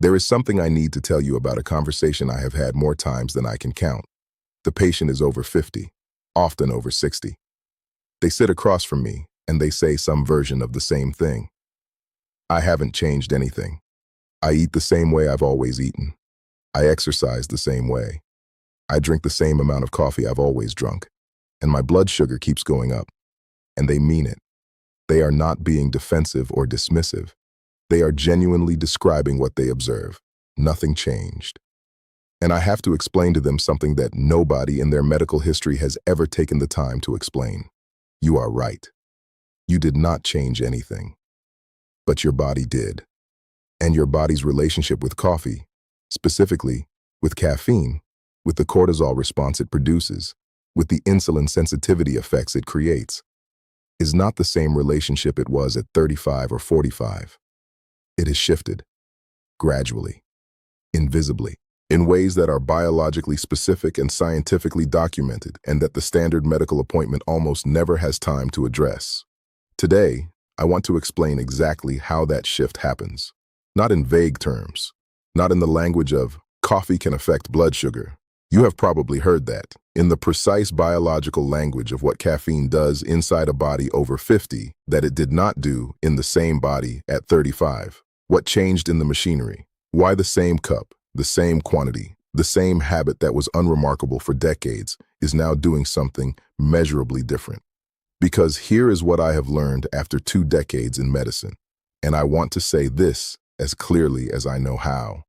There is something I need to tell you about a conversation I have had more times than I can count. The patient is over 50, often over 60. They sit across from me, and they say some version of the same thing. I haven't changed anything. I eat the same way I've always eaten. I exercise the same way. I drink the same amount of coffee I've always drunk. And my blood sugar keeps going up. And they mean it. They are not being defensive or dismissive. They are genuinely describing what they observe. Nothing changed. And I have to explain to them something that nobody in their medical history has ever taken the time to explain. You are right. You did not change anything. But your body did. And your body's relationship with coffee, specifically with caffeine, with the cortisol response it produces, with the insulin sensitivity effects it creates, is not the same relationship it was at 35 or 45. It has shifted, gradually, invisibly, in ways that are biologically specific and scientifically documented, and that the standard medical appointment almost never has time to address. Today, I want to explain exactly how that shift happens. Not in vague terms, not in the language of coffee can affect blood sugar. You have probably heard that. In the precise biological language of what caffeine does inside a body over 50 that it did not do in the same body at 35. What changed in the machinery? Why the same cup, the same quantity, the same habit that was unremarkable for decades is now doing something measurably different? Because here is what I have learned after 2 decades in medicine, and I want to say this as clearly as I know how.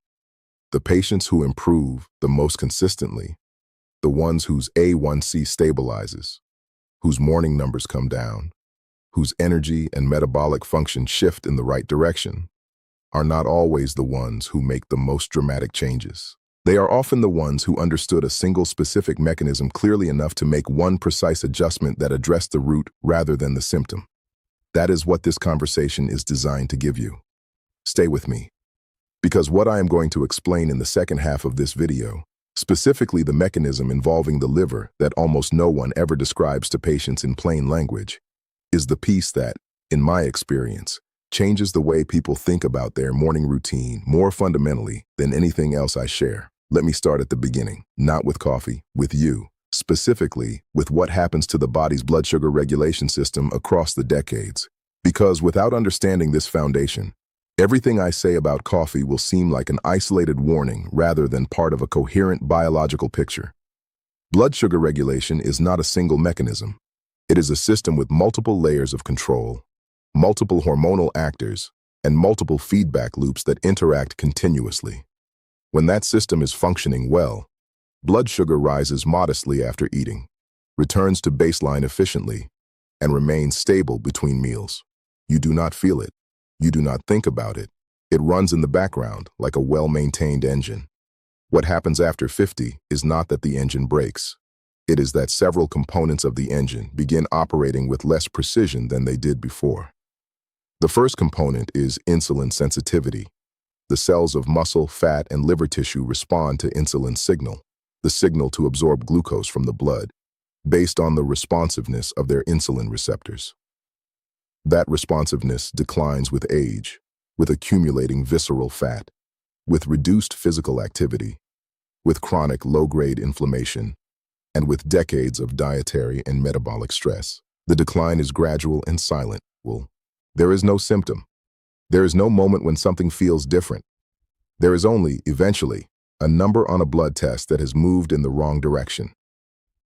The patients who improve the most consistently, the ones whose A1C stabilizes, whose morning numbers come down, whose energy and metabolic function shift in the right direction, are not always the ones who make the most dramatic changes. They are often the ones who understood a single specific mechanism clearly enough to make one precise adjustment that addressed the root rather than the symptom. That is what this conversation is designed to give you. Stay with me, because what I am going to explain in the second half of this video, specifically the mechanism involving the liver that almost no one ever describes to patients in plain language, is the piece that, in my experience, changes the way people think about their morning routine more fundamentally than anything else I share. Let me start at the beginning, not with coffee, with you, specifically with what happens to the body's blood sugar regulation system across the decades. Because without understanding this foundation, everything I say about coffee will seem like an isolated warning rather than part of a coherent biological picture. Blood sugar regulation is not a single mechanism. It is a system with multiple layers of control, multiple hormonal actors, and multiple feedback loops that interact continuously. When that system is functioning well, blood sugar rises modestly after eating, returns to baseline efficiently, and remains stable between meals. You do not feel it. You do not think about it. It runs in the background like a well-maintained engine. What happens after 50 is not that the engine breaks. It is that several components of the engine begin operating with less precision than they did before. The first component is insulin sensitivity. The cells of muscle, fat, and liver tissue respond to insulin signal, the signal to absorb glucose from the blood, based on the responsiveness of their insulin receptors. That responsiveness declines with age, with accumulating visceral fat, with reduced physical activity, with chronic low-grade inflammation, and with decades of dietary and metabolic stress. The decline is gradual and silent. There is no symptom. There is no moment when something feels different. There is only, eventually, a number on a blood test that has moved in the wrong direction.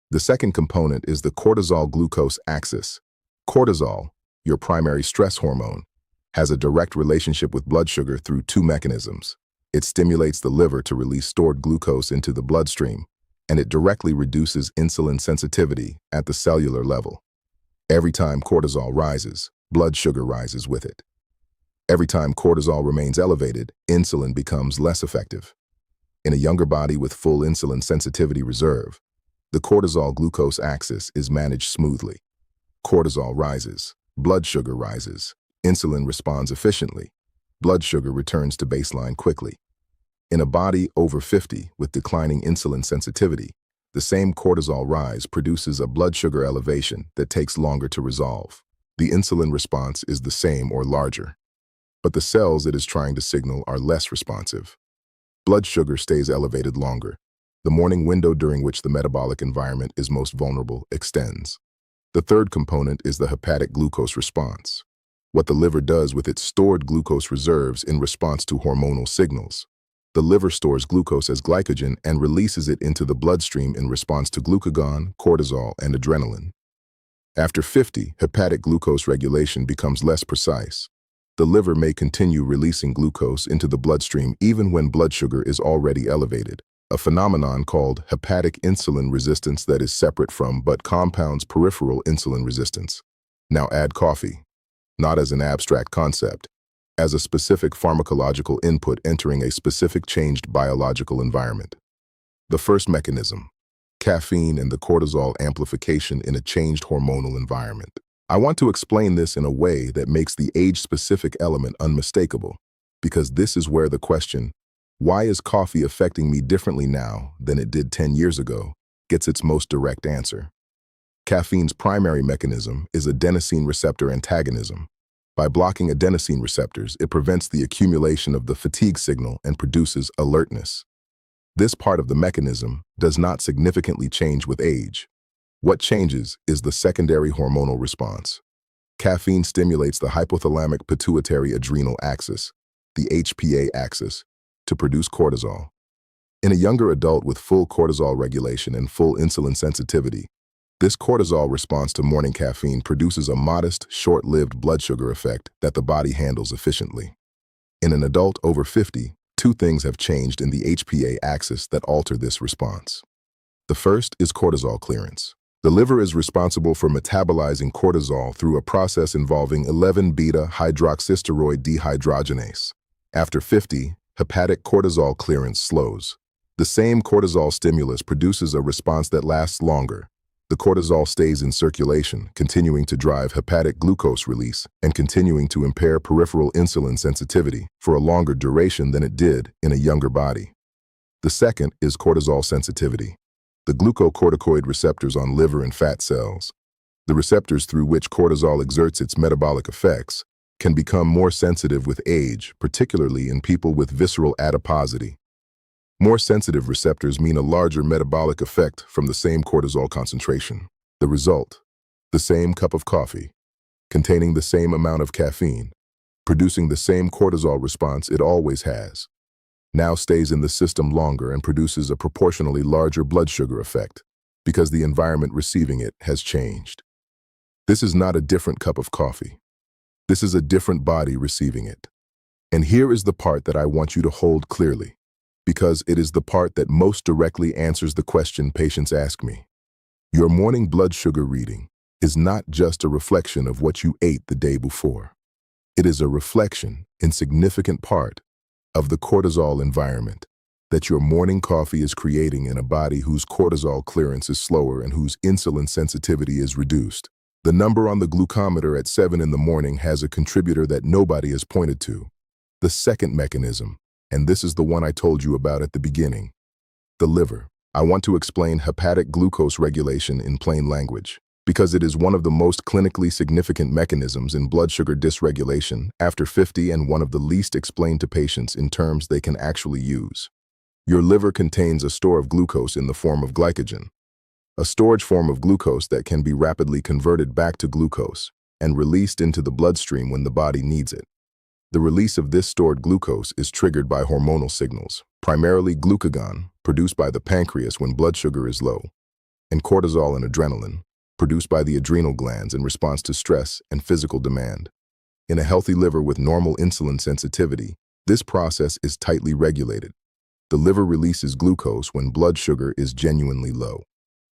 The second component is the cortisol-glucose axis. Cortisol, your primary stress hormone, has a direct relationship with blood sugar through 2 mechanisms. It stimulates the liver to release stored glucose into the bloodstream, and it directly reduces insulin sensitivity at the cellular level. Every time cortisol rises, blood sugar rises with it. Every time cortisol remains elevated, insulin becomes less effective. In a younger body with full insulin sensitivity reserve, the cortisol-glucose axis is managed smoothly. Cortisol rises, blood sugar rises, insulin responds efficiently, blood sugar returns to baseline quickly. In a body over 50 with declining insulin sensitivity, the same cortisol rise produces a blood sugar elevation that takes longer to resolve. The insulin response is the same or larger. but the cells it is trying to signal are less responsive. Blood sugar stays elevated longer. The morning window during which the metabolic environment is most vulnerable extends. The third component is the hepatic glucose response, what the liver does with its stored glucose reserves in response to hormonal signals. The liver stores glucose as glycogen and releases it into the bloodstream in response to glucagon, cortisol, and adrenaline. After 50, hepatic glucose regulation becomes less precise. The liver may continue releasing glucose into the bloodstream even when blood sugar is already elevated, a phenomenon called hepatic insulin resistance that is separate from but compounds peripheral insulin resistance. Now add coffee, not as an abstract concept, as a specific pharmacological input entering a specific changed biological environment. The first mechanism, caffeine and the cortisol amplification in a changed hormonal environment. I want to explain this in a way that makes the age-specific element unmistakable, because this is where the question, why is coffee affecting me differently now than it did 10 years ago, gets its most direct answer. Caffeine's primary mechanism is adenosine receptor antagonism. By blocking adenosine receptors, it prevents the accumulation of the fatigue signal and produces alertness. This part of the mechanism does not significantly change with age. What changes is the secondary hormonal response. Caffeine stimulates the hypothalamic pituitary adrenal axis, the HPA axis, to produce cortisol. In a younger adult with full cortisol regulation and full insulin sensitivity, this cortisol response to morning caffeine produces a modest, short-lived blood sugar effect that the body handles efficiently. In an adult over 50, two things have changed in the HPA axis that alter this response. The first is cortisol clearance. The liver is responsible for metabolizing cortisol through a process involving 11-beta-hydroxysteroid dehydrogenase. After 50, hepatic cortisol clearance slows. The same cortisol stimulus produces a response that lasts longer. The cortisol stays in circulation, continuing to drive hepatic glucose release and continuing to impair peripheral insulin sensitivity for a longer duration than it did in a younger body. The second is cortisol sensitivity. The glucocorticoid receptors on liver and fat cells, the receptors through which cortisol exerts its metabolic effects, can become more sensitive with age, particularly in people with visceral adiposity. More sensitive receptors mean a larger metabolic effect from the same cortisol concentration. The result, the same cup of coffee, containing the same amount of caffeine, producing the same cortisol response it always has, now stays in the system longer and produces a proportionally larger blood sugar effect because the environment receiving it has changed. This is not a different cup of coffee. This is a different body receiving it. And here is the part that I want you to hold clearly, because it is the part that most directly answers the question patients ask me. Your morning blood sugar reading is not just a reflection of what you ate the day before. It is a reflection, in significant part, of the cortisol environment that your morning coffee is creating in a body whose cortisol clearance is slower and whose insulin sensitivity is reduced. The number on the glucometer at 7 in the morning has a contributor that nobody has pointed to. The second mechanism, and this is the one I told you about at the beginning, the liver. I want to explain hepatic glucose regulation in plain language, because it is one of the most clinically significant mechanisms in blood sugar dysregulation after 50 and one of the least explained to patients in terms they can actually use. Your liver contains a store of glucose in the form of glycogen, a storage form of glucose that can be rapidly converted back to glucose and released into the bloodstream when the body needs it. The release of this stored glucose is triggered by hormonal signals, primarily glucagon, produced by the pancreas when blood sugar is low, and cortisol and adrenaline, produced by the adrenal glands in response to stress and physical demand. In a healthy liver with normal insulin sensitivity, this process is tightly regulated. The liver releases glucose when blood sugar is genuinely low.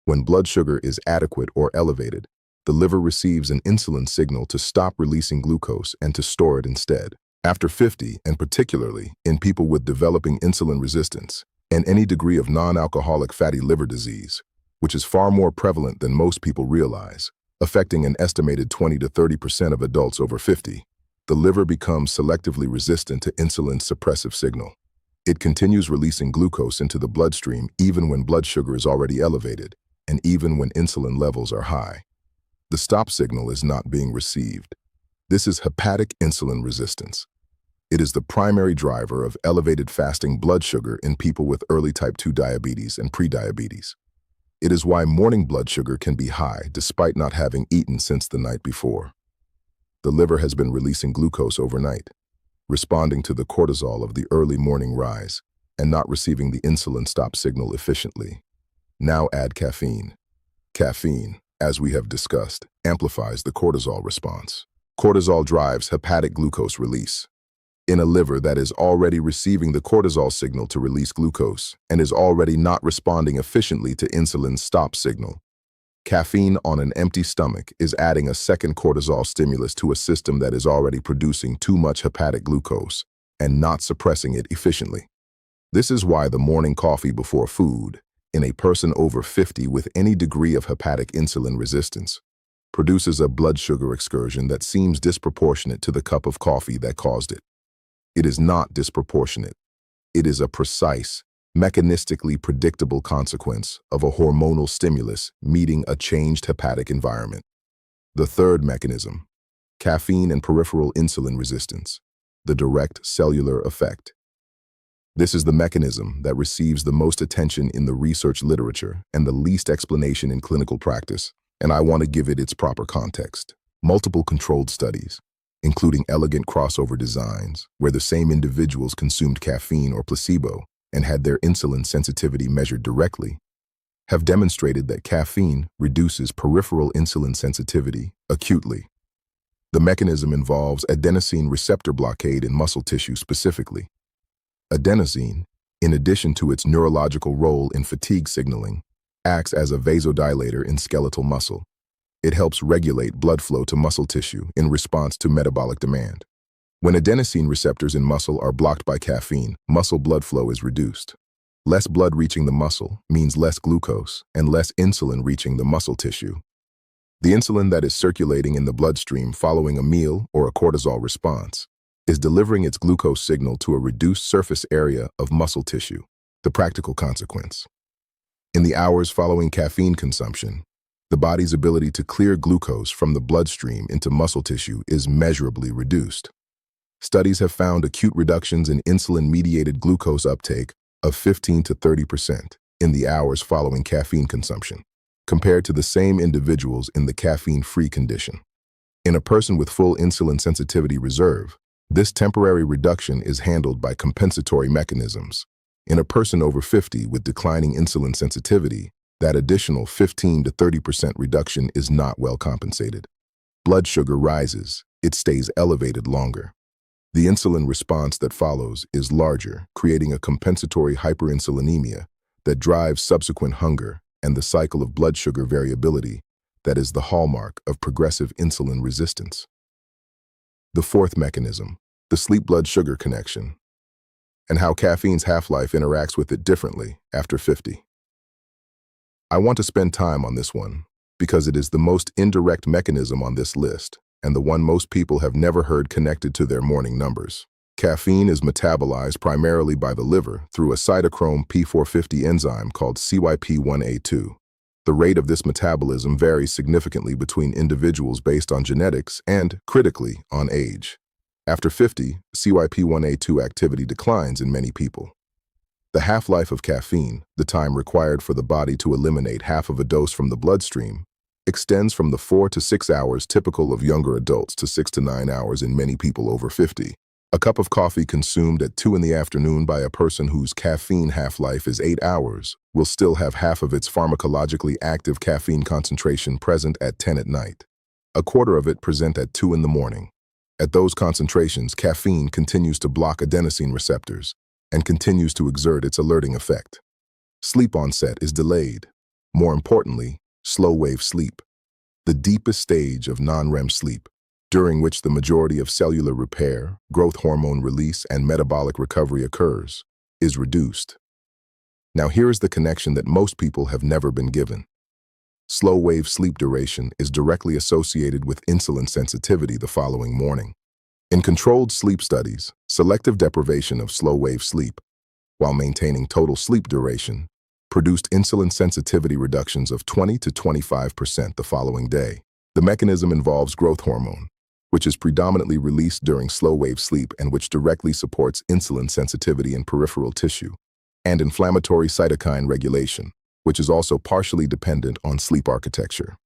When blood sugar is adequate or elevated, the liver receives an insulin signal to stop releasing glucose and to store it instead. After 50, and particularly in people with developing insulin resistance and any degree of non-alcoholic fatty liver disease, which is far more prevalent than most people realize, affecting an estimated 20 to 30% of adults over 50, the liver becomes selectively resistant to insulin's suppressive signal. It continues releasing glucose into the bloodstream even when blood sugar is already elevated, and even when insulin levels are high. The stop signal is not being received. This is hepatic insulin resistance. It is the primary driver of elevated fasting blood sugar in people with early type 2 diabetes and prediabetes. It is why morning blood sugar can be high despite not having eaten since the night before. The liver has been releasing glucose overnight, responding to the cortisol of the early morning rise, and not receiving the insulin stop signal efficiently. Now add caffeine. Caffeine, as we have discussed, amplifies the cortisol response. Cortisol drives hepatic glucose release. In a liver that is already receiving the cortisol signal to release glucose and is already not responding efficiently to insulin's stop signal, caffeine on an empty stomach is adding a second cortisol stimulus to a system that is already producing too much hepatic glucose and not suppressing it efficiently. This is why the morning coffee before food, in a person over 50 with any degree of hepatic insulin resistance, produces a blood sugar excursion that seems disproportionate to the cup of coffee that caused it. It is not disproportionate. It is a precise, mechanistically predictable consequence of a hormonal stimulus meeting a changed hepatic environment. The third mechanism, caffeine and peripheral insulin resistance, the direct cellular effect. This is the mechanism that receives the most attention in the research literature and the least explanation in clinical practice, and I want to give it its proper context. Multiple controlled studies, including elegant crossover designs where the same individuals consumed caffeine or placebo and had their insulin sensitivity measured directly, have demonstrated that caffeine reduces peripheral insulin sensitivity acutely. The mechanism involves adenosine receptor blockade in muscle tissue specifically. Adenosine, in addition to its neurological role in fatigue signaling, acts as a vasodilator in skeletal muscle. It helps regulate blood flow to muscle tissue in response to metabolic demand. When adenosine receptors in muscle are blocked by caffeine, muscle blood flow is reduced. Less blood reaching the muscle means less glucose and less insulin reaching the muscle tissue. The insulin that is circulating in the bloodstream following a meal or a cortisol response is delivering its glucose signal to a reduced surface area of muscle tissue. The practical consequence. In the hours following caffeine consumption, the body's ability to clear glucose from the bloodstream into muscle tissue is measurably reduced. Studies have found acute reductions in insulin-mediated glucose uptake of 15 to 30% in the hours following caffeine consumption, compared to the same individuals in the caffeine-free condition. In a person with full insulin sensitivity reserve, this temporary reduction is handled by compensatory mechanisms. In a person over 50 with declining insulin sensitivity, that additional 15 to 30% reduction is not well compensated. Blood sugar rises, it stays elevated longer. The insulin response that follows is larger, creating a compensatory hyperinsulinemia that drives subsequent hunger and the cycle of blood sugar variability that is the hallmark of progressive insulin resistance. The fourth mechanism, the sleep-blood sugar connection, and how caffeine's half-life interacts with it differently after 50. I want to spend time on this one because it is the most indirect mechanism on this list and the one most people have never heard connected to their morning numbers. Caffeine is metabolized primarily by the liver through a cytochrome P450 enzyme called CYP1A2. The rate of this metabolism varies significantly between individuals based on genetics and, critically, on age. After 50, CYP1A2 activity declines in many people. The half-life of caffeine, the time required for the body to eliminate half of a dose from the bloodstream, extends from the 4 to 6 hours typical of younger adults to 6 to 9 hours in many people over 50. A cup of coffee consumed at 2 in the afternoon by a person whose caffeine half-life is 8 hours will still have half of its pharmacologically active caffeine concentration present at 10 at night. A quarter of it present at 2 in the morning. At those concentrations, caffeine continues to block adenosine receptors and continues to exert its alerting effect. Sleep onset is delayed. More importantly, slow-wave sleep, the deepest stage of non-REM sleep, during which the majority of cellular repair, growth hormone release, and metabolic recovery occurs, is reduced. Now here is the connection that most people have never been given. Slow-wave sleep duration is directly associated with insulin sensitivity the following morning. In controlled sleep studies, selective deprivation of slow-wave sleep, while maintaining total sleep duration, produced insulin sensitivity reductions of 20 to 25% the following day. The mechanism involves growth hormone, which is predominantly released during slow-wave sleep and which directly supports insulin sensitivity in peripheral tissue, and inflammatory cytokine regulation, which is also partially dependent on sleep architecture.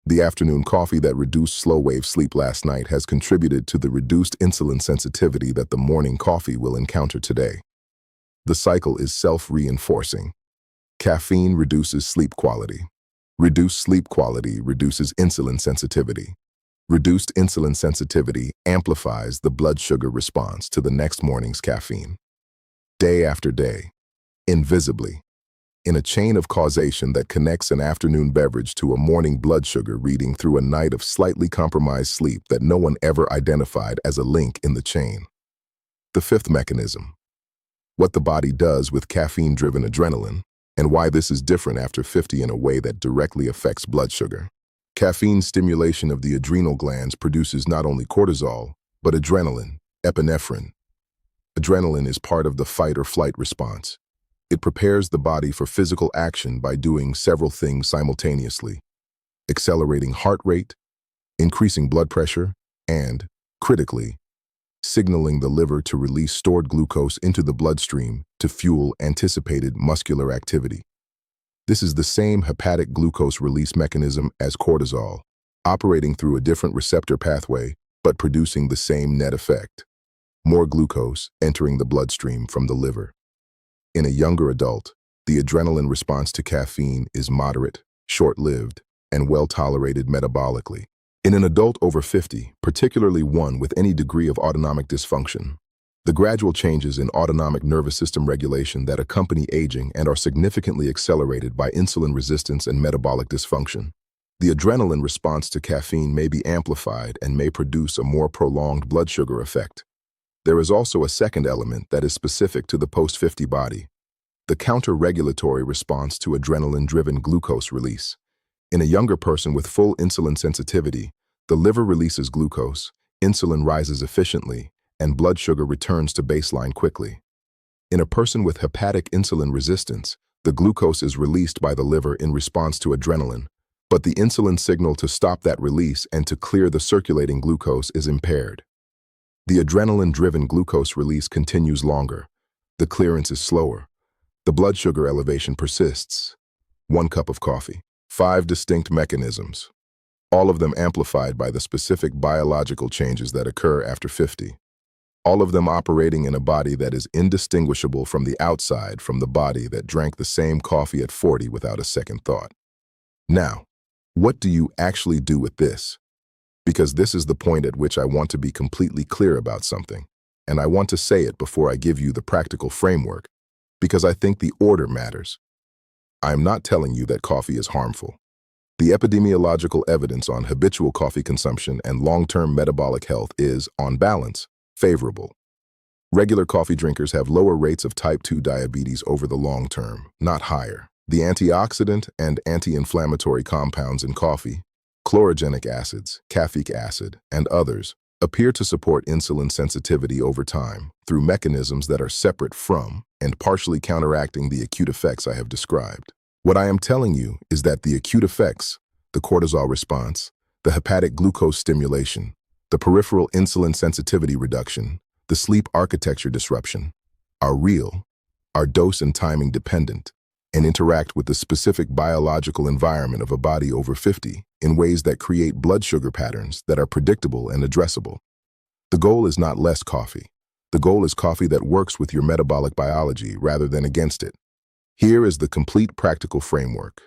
The afternoon coffee that reduced slow-wave sleep last night has contributed to the reduced insulin sensitivity that the morning coffee will encounter today. The cycle is self-reinforcing. Caffeine reduces sleep quality. Reduced sleep quality reduces insulin sensitivity. Reduced insulin sensitivity amplifies the blood sugar response to the next morning's caffeine. Day after day, invisibly, in a chain of causation that connects an afternoon beverage to a morning blood sugar reading through a night of slightly compromised sleep that no one ever identified as a link in the chain. The fifth mechanism: what the body does with caffeine-driven adrenaline, and why this is different after 50 in a way that directly affects blood sugar. Caffeine stimulation of the adrenal glands produces not only cortisol, but adrenaline, epinephrine. Adrenaline is part of the fight or flight response. It prepares the body for physical action by doing several things simultaneously: accelerating heart rate, increasing blood pressure, and, critically, signaling the liver to release stored glucose into the bloodstream to fuel anticipated muscular activity. This is the same hepatic glucose release mechanism as cortisol, operating through a different receptor pathway, but producing the same net effect: more glucose entering the bloodstream from the liver. In a younger adult, the adrenaline response to caffeine is moderate, short-lived, and well-tolerated metabolically. In an adult over 50, particularly one with any degree of autonomic dysfunction, the gradual changes in autonomic nervous system regulation that accompany aging and are significantly accelerated by insulin resistance and metabolic dysfunction. The adrenaline response to caffeine may be amplified and may produce a more prolonged blood sugar effect. There is also a second element that is specific to the post-50 body: the counter-regulatory response to adrenaline-driven glucose release. In a younger person with full insulin sensitivity, the liver releases glucose, insulin rises efficiently, and blood sugar returns to baseline quickly. In a person with hepatic insulin resistance, the glucose is released by the liver in response to adrenaline, but the insulin signal to stop that release and to clear the circulating glucose is impaired. The adrenaline-driven glucose release continues longer. The clearance is slower. The blood sugar elevation persists. 1 cup of coffee. 5 distinct mechanisms, all of them amplified by the specific biological changes that occur after 50. All of them operating in a body that is indistinguishable from the outside from the body that drank the same coffee at 40 without a second thought. Now, what do you actually do with this? Because this is the point at which I want to be completely clear about something, and I want to say it before I give you the practical framework, because I think the order matters. I am not telling you that coffee is harmful. The epidemiological evidence on habitual coffee consumption and long-term metabolic health is, on balance, favorable. Regular coffee drinkers have lower rates of type 2 diabetes over the long term, not higher. The antioxidant and anti-inflammatory compounds in coffee, chlorogenic acids, caffeic acid, and others, appear to support insulin sensitivity over time through mechanisms that are separate from and partially counteracting the acute effects I have described. What I am telling you is that the acute effects, the cortisol response, the hepatic glucose stimulation, the peripheral insulin sensitivity reduction, the sleep architecture disruption, are real, are dose and timing dependent, and interact with the specific biological environment of a body over 50 in ways that create blood sugar patterns that are predictable and addressable. The goal is not less coffee. The goal is coffee that works with your metabolic biology rather than against it. Here is the complete practical framework.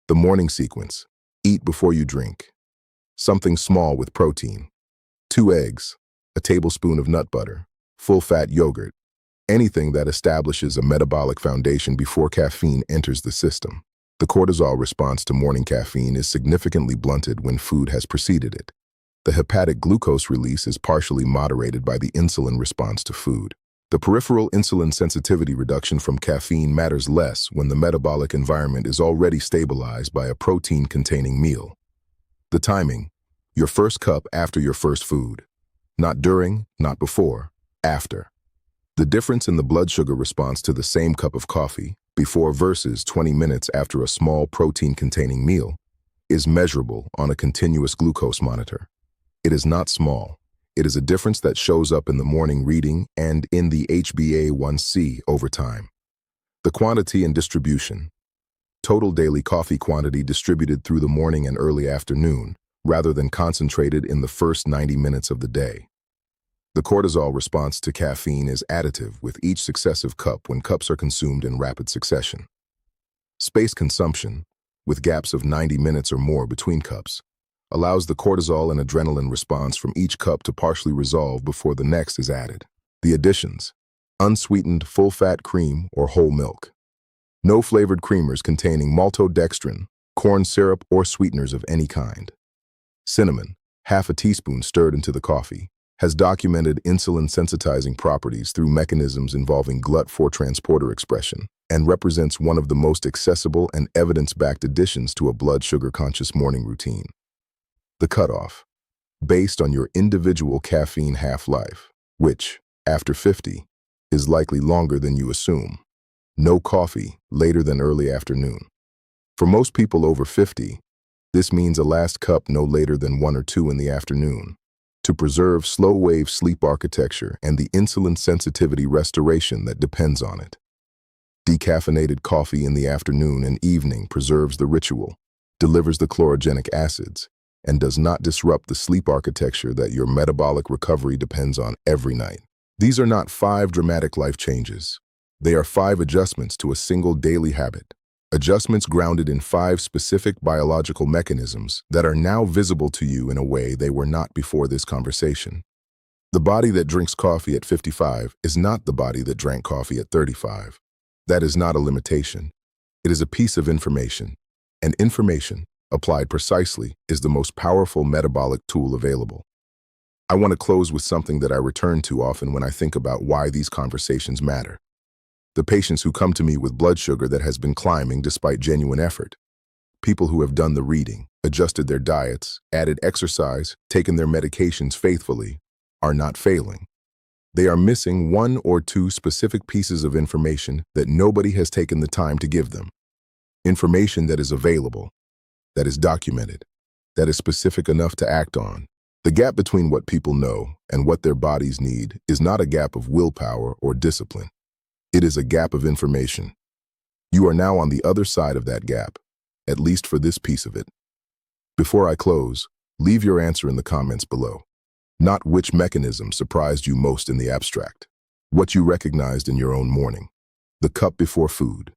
The morning sequence: eat before you drink. Something small with protein. 2 eggs, a tablespoon of nut butter, full-fat yogurt, anything that establishes a metabolic foundation before caffeine enters the system. The cortisol response to morning caffeine is significantly blunted when food has preceded it. The hepatic glucose release is partially moderated by the insulin response to food. The peripheral insulin sensitivity reduction from caffeine matters less when the metabolic environment is already stabilized by a protein-containing meal. The timing: your first cup after your first food. Not during, not before, after. The difference in the blood sugar response to the same cup of coffee, before versus 20 minutes after a small protein-containing meal, is measurable on a continuous glucose monitor. It is not small. It is a difference that shows up in the morning reading and in the HbA1c over time. The quantity and distribution. Total daily coffee quantity distributed through the morning and early afternoon, rather than concentrated in the first 90 minutes of the day. The cortisol response to caffeine is additive with each successive cup when cups are consumed in rapid succession. Space consumption, with gaps of 90 minutes or more between cups, allows the cortisol and adrenaline response from each cup to partially resolve before the next is added. The additions: unsweetened full-fat cream or whole milk. No flavored creamers containing maltodextrin, corn syrup, or sweeteners of any kind. Cinnamon, half a teaspoon stirred into the coffee, has documented insulin sensitizing properties through mechanisms involving GLUT4 transporter expression and represents one of the most accessible and evidence-backed additions to a blood sugar-conscious morning routine. The cutoff, based on your individual caffeine half-life, which, after 50, is likely longer than you assume. No coffee later than early afternoon. For most people over 50, this means a last cup no later than 1 or 2 in the afternoon, to preserve slow-wave sleep architecture and the insulin sensitivity restoration that depends on it. Decaffeinated coffee in the afternoon and evening preserves the ritual, delivers the chlorogenic acids, and does not disrupt the sleep architecture that your metabolic recovery depends on every night. These are not 5 dramatic life changes. They are 5 adjustments to a single daily habit. Adjustments grounded in 5 specific biological mechanisms that are now visible to you in a way they were not before this conversation. The body that drinks coffee at 55 is not the body that drank coffee at 35. That is not a limitation. It is a piece of information. And information, applied precisely, is the most powerful metabolic tool available. I want to close with something that I return to often when I think about why these conversations matter. The patients who come to me with blood sugar that has been climbing despite genuine effort. People who have done the reading, adjusted their diets, added exercise, taken their medications faithfully, are not failing. They are missing 1 or 2 specific pieces of information that nobody has taken the time to give them. Information that is available, that is documented, that is specific enough to act on. The gap between what people know and what their bodies need is not a gap of willpower or discipline. It is a gap of information. You are now on the other side of that gap, at least for this piece of it. Before I close, leave your answer in the comments below. Not which mechanism surprised you most in the abstract, what you recognized in your own morning. The cup before food,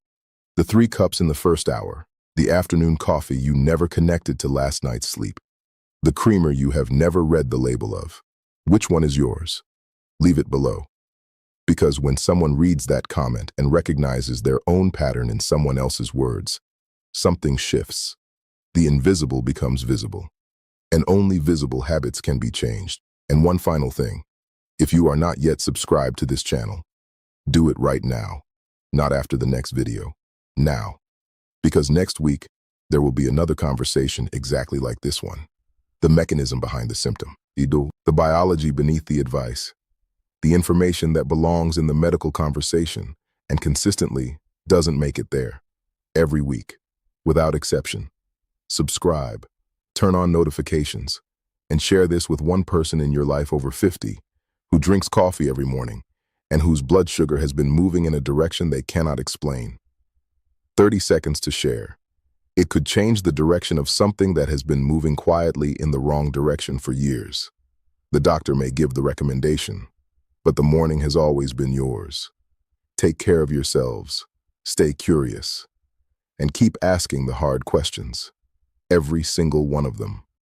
the 3 cups in the first hour, the afternoon coffee you never connected to last night's sleep, the creamer you have never read the label of. Which one is yours? Leave it below. Because when someone reads that comment and recognizes their own pattern in someone else's words, something shifts. The invisible becomes visible. And only visible habits can be changed. And one final thing, if you are not yet subscribed to this channel, do it right now, not after the next video, now. Because next week, there will be another conversation exactly like this one. The mechanism behind the symptom, the biology beneath the advice, the information that belongs in the medical conversation and consistently doesn't make it there. Every week, without exception. Subscribe, turn on notifications, and share this with one person in your life over 50 who drinks coffee every morning and whose blood sugar has been moving in a direction they cannot explain. 30 seconds to share. It could change the direction of something that has been moving quietly in the wrong direction for years. The doctor may give the recommendation, but the morning has always been yours. Take care of yourselves, stay curious, and keep asking the hard questions. Every single one of them.